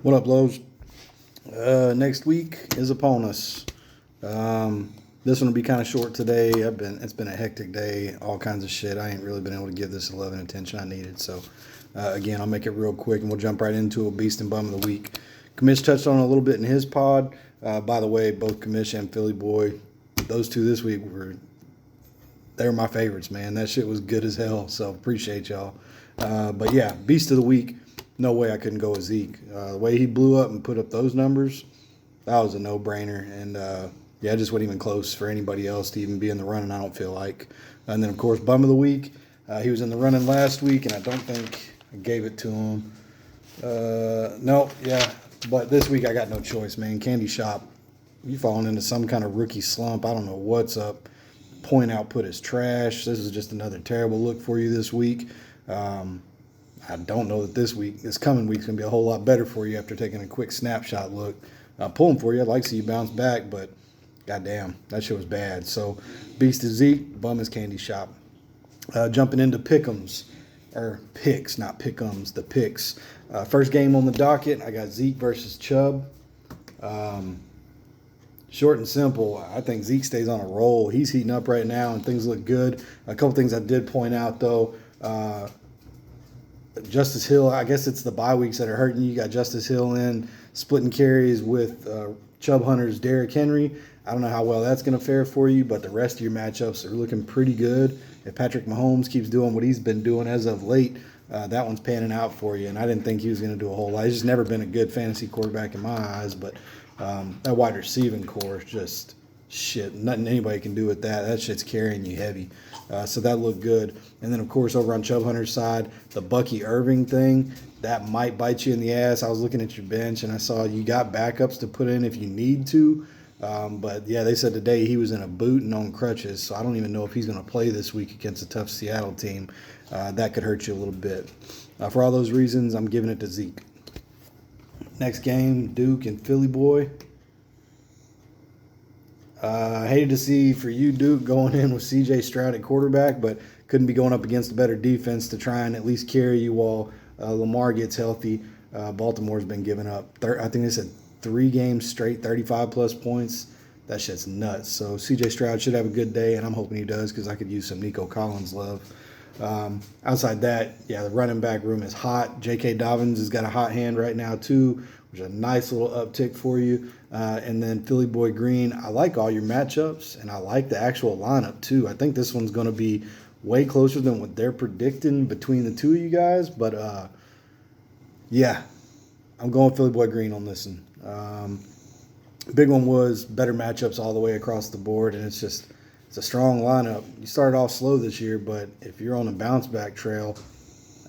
What up, Lowe's? Next week is upon us. This one will be kind of short today. It's been a hectic day, all kinds of shit. I ain't really been able to give this 11 attention I needed. So, again, I'll make it real quick and we'll jump right into a beast and bum of the week. Commish touched on it a little bit in his pod. By the way, both Commish and Philly Boy, those two this week they were my favorites, man. That shit was good as hell. So appreciate y'all. But yeah, beast of the week. No way I couldn't go with Zeke. The way he blew up and put up those numbers, that was a no-brainer. And, yeah, it just wasn't even close for anybody else to even be in the running, I don't feel like. And then, of course, bum of the week. He was in the running last week, and I don't think I gave it to him. No, yeah. But this week I got no choice, man. Candy Shop, you falling into some kind of rookie slump. I don't know what's up. Point output is trash. This is just another terrible look for you this week. I don't know that this coming week's going to be a whole lot better for you after taking a quick snapshot look. Pulling for you. I'd like to see you bounce back, but goddamn, that shit was bad. So, beast is Zeke, bum is Candy Shop. Jumping into pick'ems, or picks, not pick'ems, the picks. First game on the docket, I got Zeke versus Chubb. Short and simple, I think Zeke stays on a roll. He's heating up right now, and things look good. A couple things I did point out, though. Justice Hill, I guess it's the bye weeks that are hurting you. You got Justice Hill in, splitting carries with Chubb Hunter's Derrick Henry. I don't know how well that's going to fare for you, but the rest of your matchups are looking pretty good. If Patrick Mahomes keeps doing what he's been doing as of late, that one's panning out for you. And I didn't think he was going to do a whole lot. He's just never been a good fantasy quarterback in my eyes, but that wide receiving core is just shit. Nothing anybody can do with that. That shit's carrying you heavy. So that looked good. And then, of course, over on Chubb Hunter's side, the Bucky Irving thing, that might bite you in the ass. I was looking at your bench, and I saw you got backups to put in if you need to. But, yeah, they said today he was in a boot and on crutches, so I don't even know if he's going to play this week against a tough Seattle team. That could hurt you a little bit. For all those reasons, I'm giving it to Zeke. Next game, Duke and Philly Boy. I hated to see for you, Duke, going in with C.J. Stroud at quarterback, but couldn't be going up against a better defense to try and at least carry you while Lamar gets healthy. Baltimore's been giving up, I think they said 3 games straight, 35-plus points. That shit's nuts. So C.J. Stroud should have a good day, and I'm hoping he does because I could use some Nico Collins love. Outside that, yeah, the running back room is hot. J.K. Dobbins has got a hot hand right now, too, which is a nice little uptick for you. And then Philly Boy Green, I like all your matchups, and I like the actual lineup, too. I think this one's going to be way closer than what they're predicting between the two of you guys. But, yeah, I'm going Philly Boy Green on this one. Big one was better matchups all the way across the board, and it's a strong lineup. You started off slow this year, but if you're on a bounce-back trail,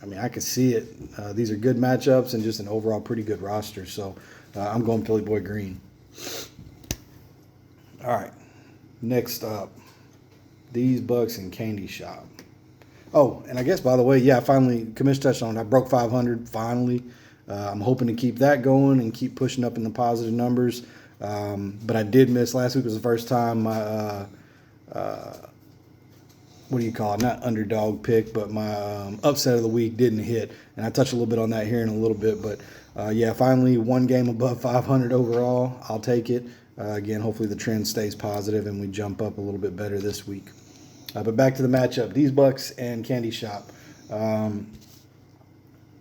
I mean, I can see it. These are good matchups and just an overall pretty good roster. So I'm going Philly Boy Green. All right. Next up, these Bucks and Candy Shop. Oh, and I guess, by the way, yeah, finally, Commish touched on it. I broke 500 finally. I'm hoping to keep that going and keep pushing up in the positive numbers. But I did miss. Last week was the first time my what do you call it? Not underdog pick, but my upset of the week didn't hit. And I touch a little bit on that here in a little bit. But, yeah, finally one game above 500 overall. I'll take it. Again, hopefully the trend stays positive and we jump up a little bit better this week. But back to the matchup. These Bucks and Candy Shop.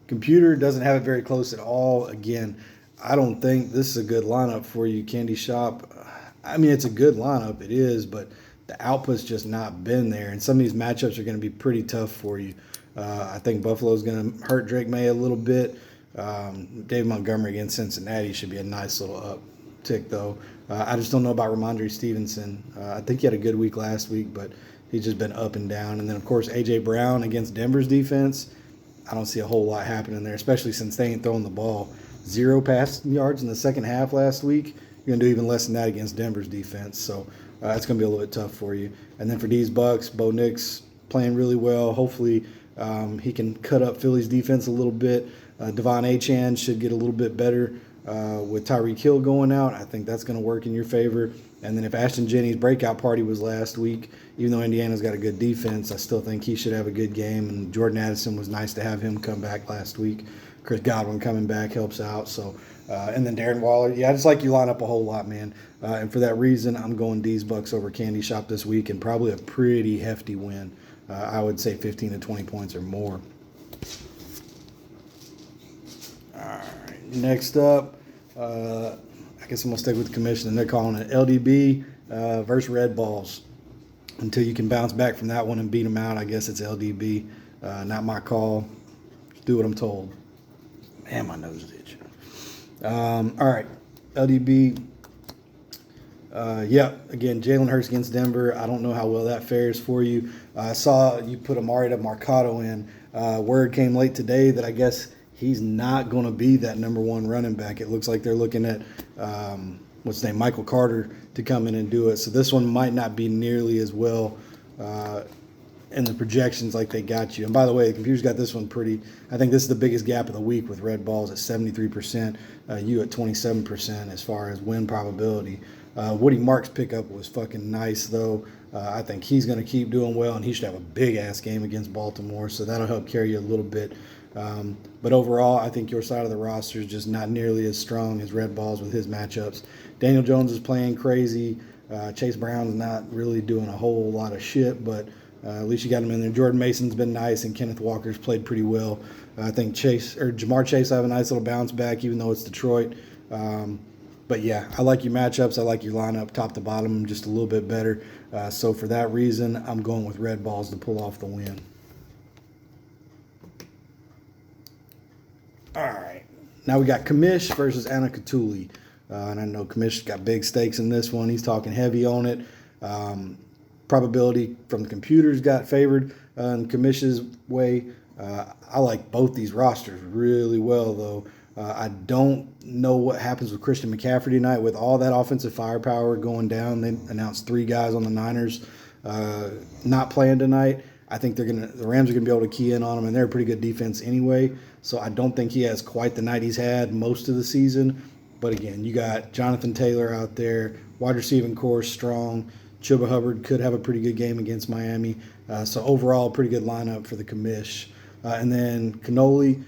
Computer doesn't have it very close at all. Again, I don't think this is a good lineup for you, Candy Shop. I mean, it's a good lineup. It is, but the output's just not been there, and some of these matchups are going to be pretty tough for you. I think Buffalo's going to hurt Drake May a little bit. Dave Montgomery against Cincinnati should be a nice little uptick, though. I just don't know about Ramondre Stevenson. I think he had a good week last week, but he's just been up and down. And then, of course, A.J. Brown against Denver's defense. I don't see a whole lot happening there, especially since they ain't throwing the ball. 0 pass yards in the second half last week. You're going to do even less than that against Denver's defense. So it's going to be a little bit tough for you. And then for these Bucks, Bo Nix playing really well. Hopefully he can cut up Philly's defense a little bit. Devon Achane should get a little bit better with Tyreek Hill going out. I think that's going to work in your favor. And then if Ashton Jennings' breakout party was last week, even though Indiana's got a good defense, I still think he should have a good game. And Jordan Addison was nice to have him come back last week. Chris Godwin coming back helps out. So, and then Darren Waller. Yeah, I just like you line up a whole lot, man. And for that reason, I'm going D's Bucks over Candy Shop this week, and probably a pretty hefty win. I would say 15 to 20 points or more. All right, next up, I guess I'm going to stick with the commission, and they're calling it LDB versus Red Balls. Until you can bounce back from that one and beat them out, I guess it's LDB. Not my call. Just do what I'm told. Man, my nose is itching. All right, LDB. Again, Jalen Hurts against Denver. I don't know how well that fares for you. I saw you put Amari Mercado in. Word came late today that I guess he's not going to be that number one running back. It looks like they're looking at, what's his name, Michael Carter to come in and do it. So this one might not be nearly as well in the projections like they got you. And by the way, the computer's got this one pretty. I think this is the biggest gap of the week with Red Balls at 73%, you at 27% as far as win probability. Woody Marks pickup was fucking nice, though. I think he's going to keep doing well, and he should have a big-ass game against Baltimore, so that'll help carry you a little bit. But overall, I think your side of the roster is just not nearly as strong as Red Balls with his matchups. Daniel Jones is playing crazy. Chase Brown's not really doing a whole lot of shit, but at least you got him in there. Jordan Mason's been nice, and Kenneth Walker's played pretty well. I think Jamar Chase will have a nice little bounce back, even though it's Detroit. But yeah, I like your matchups. I like your lineup top to bottom just a little bit better. So for that reason, I'm going with Red Balls to pull off the win. All right. Now we got Kamish versus Anna Catuli. And I know Kamish got big stakes in this one. He's talking heavy on it. Probability from the computers got favored in Kamish's way. I like both these rosters really well, though. I don't know what happens with Christian McCaffrey tonight with all that offensive firepower going down. They announced 3 guys on the Niners not playing tonight. I think the Rams are gonna be able to key in on him, and they're a pretty good defense anyway. So I don't think he has quite the night he's had most of the season. But again, you got Jonathan Taylor out there, wide receiving core strong. Chuba Hubbard could have a pretty good game against Miami. So overall, pretty good lineup for the commish. And then Cannoli,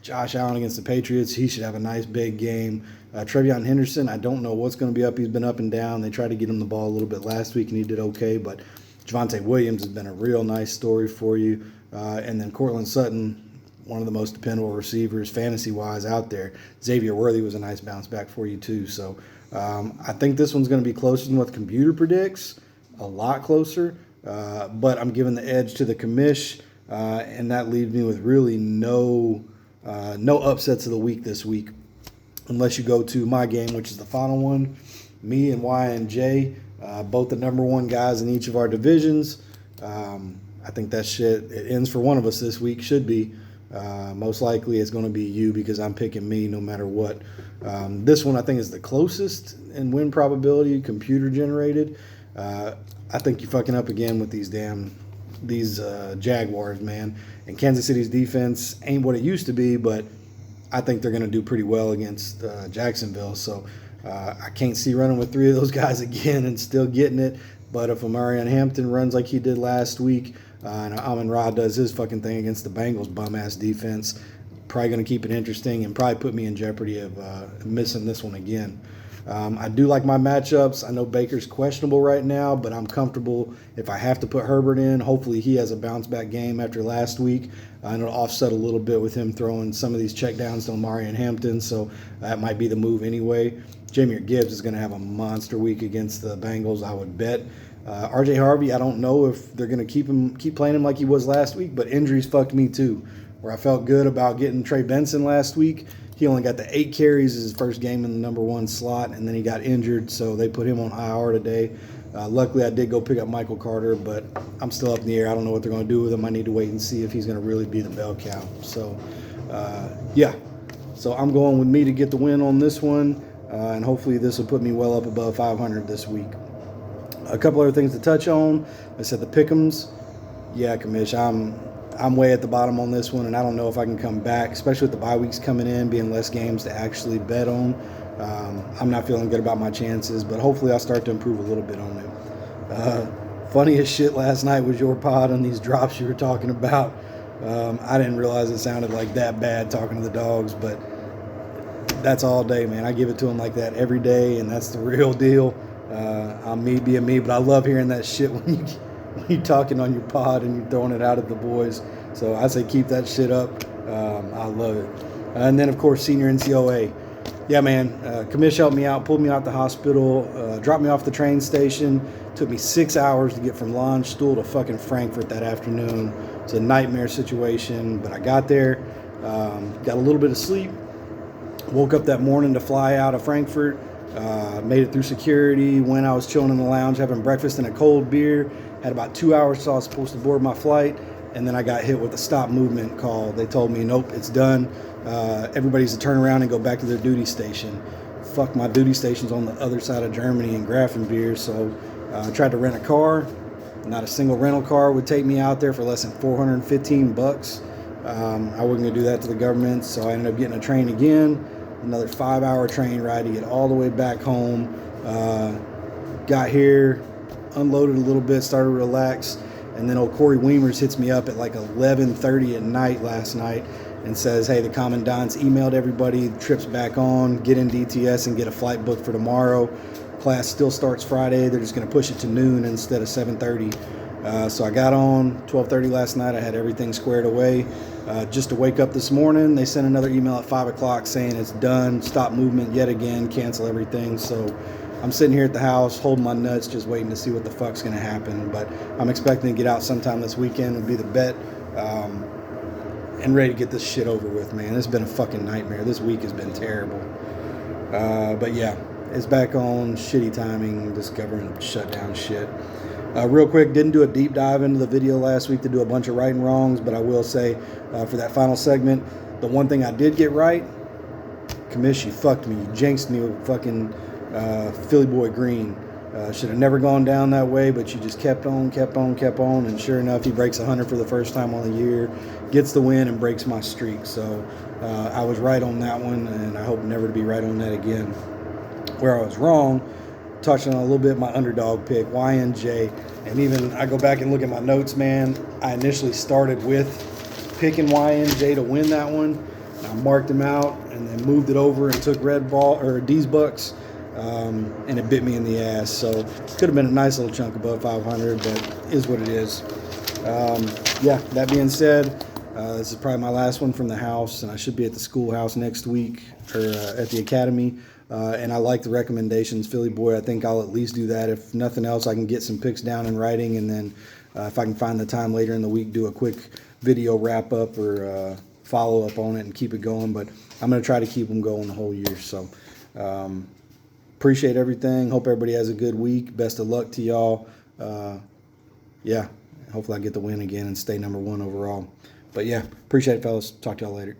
Josh Allen against the Patriots. He should have a nice big game. Trevion Henderson, I don't know what's going to be up. He's been up and down. They tried to get him the ball a little bit last week, and he did okay. But Javonte Williams has been a real nice story for you. And then Cortland Sutton, one of the most dependable receivers fantasy-wise out there. Xavier Worthy was a nice bounce back for you too. So I think this one's going to be closer than what the computer predicts, a lot closer. But I'm giving the edge to the commish, and that leaves me with really no upsets of the week this week, unless you go to my game, which is the final one. Me and Y and J, both the number one guys in each of our divisions. I think that shit, it ends for one of us this week, should be. Most likely it's going to be you because I'm picking me no matter what. This one I think is the closest in win probability, computer generated. I think you're fucking up again with these Jaguars, man. And Kansas City's defense ain't what it used to be, but I think they're going to do pretty well against Jacksonville. So I can't see running with 3 of those guys again and still getting it. But if Amarian Hampton runs like he did last week, and Amon-Ra does his fucking thing against the Bengals bum-ass defense, probably going to keep it interesting and probably put me in jeopardy of missing this one again. I do like my matchups. I know Baker's questionable right now, but I'm comfortable if I have to put Herbert in. Hopefully he has a bounce-back game after last week. And it'll offset a little bit with him throwing some of these checkdowns to Amarian Hampton, so that might be the move anyway. Jahmyr Gibbs is going to have a monster week against the Bengals, I would bet. RJ Harvey, I don't know if they're going to keep playing him like he was last week, but injuries fucked me too. Where I felt good about getting Trey Benson last week, he only got the 8 carries his first game in the number 1 slot, and then he got injured, so they put him on IR today. Luckily, I did go pick up Michael Carter, but I'm still up in the air. I don't know what they're going to do with him. I need to wait and see if he's going to really be the bell cow. So, yeah. So I'm going with me to get the win on this one, and hopefully this will put me well up above 500 this week. A couple other things to touch on. I said the pick'ems. Yeah, commish, I'm way at the bottom on this one, and I don't know if I can come back, especially with the bye weeks coming in, being less games to actually bet on. I'm not feeling good about my chances, but hopefully I'll start to improve a little bit on it. Funniest shit last night was your pod on these drops you were talking about. I didn't realize it sounded like that bad talking to the dogs, but that's all day, man. I give it to them like that every day, and that's the real deal. I'm me being me, but I love hearing that shit when you're talking on your pod and you're throwing it out at the boys. So I say keep that shit up. I love it. And then, of course, senior NCOA. Yeah, man. Commish helped me out, pulled me out the hospital, dropped me off the train station. Took me 6 hours to get from Landstuhl to fucking Frankfurt that afternoon. It's a nightmare situation, but I got there, got a little bit of sleep. Woke up that morning to fly out of Frankfurt, made it through security. When I was chilling in the lounge having breakfast and a cold beer, had about 2 hours till I was supposed to board my flight, and then I got hit with a stop movement call. They told me, nope, it's done. Everybody's to turn around and go back to their duty station. Fuck, my duty station's on the other side of Germany in Grafenbier, so I tried to rent a car. Not a single rental car would take me out there for less than $415. I wasn't gonna do that to the government, so I ended up getting a train again. Another 5-hour train ride to get all the way back home. Got here, unloaded a little bit, started to relax, and then old Corey Weimers hits me up at like 11:30 at night last night and says, hey, the commandant's emailed everybody, the trip's back on, get in DTS and get a flight booked for tomorrow. Class still starts Friday. They're just going to push it to noon instead of 7:30. So I got on 12:30 last night. I had everything squared away. Just to wake up this morning, they sent another email at 5 o'clock saying it's done, stop movement yet again, cancel everything. So I'm sitting here at the house holding my nuts, just waiting to see what the fuck's going to happen. But I'm expecting to get out sometime this weekend would be the bet. And ready to get this shit over with, man. It's been a fucking nightmare. This week has been terrible. But yeah, it's back on. Shitty timing, this government shutdown shit. Real quick, didn't do a deep dive into the video last week to do a bunch of right and wrongs, but I will say for that final segment, the one thing I did get right, Commish, you fucked me. You jinxed me with fucking Philly Boy Green. Should have never gone down that way, but you just kept on, and sure enough, he breaks 100 for the first time on the year, gets the win, and breaks my streak. So I was right on that one, and I hope never to be right on that again. Where I was wrong, touching on a little bit my underdog pick, YNJ, and even I go back and look at my notes, man, I initially started with picking YNJ to win that one. I marked him out and then moved it over and took Red Ball or D's Bucks. And it bit me in the ass, so could have been a nice little chunk above 500, but is what it is. Yeah, that being said, this is probably my last one from the house, and I should be at the schoolhouse next week, or at the academy, and I like the recommendations, Philly Boy. I think I'll at least do that. If nothing else, I can get some picks down in writing, and then if I can find the time later in the week, do a quick video wrap-up or follow-up on it and keep it going, but I'm going to try to keep them going the whole year, so... appreciate everything. Hope everybody has a good week. Best of luck to y'all. Yeah, hopefully I get the win again and stay number one overall. But yeah, appreciate it, fellas. Talk to y'all later.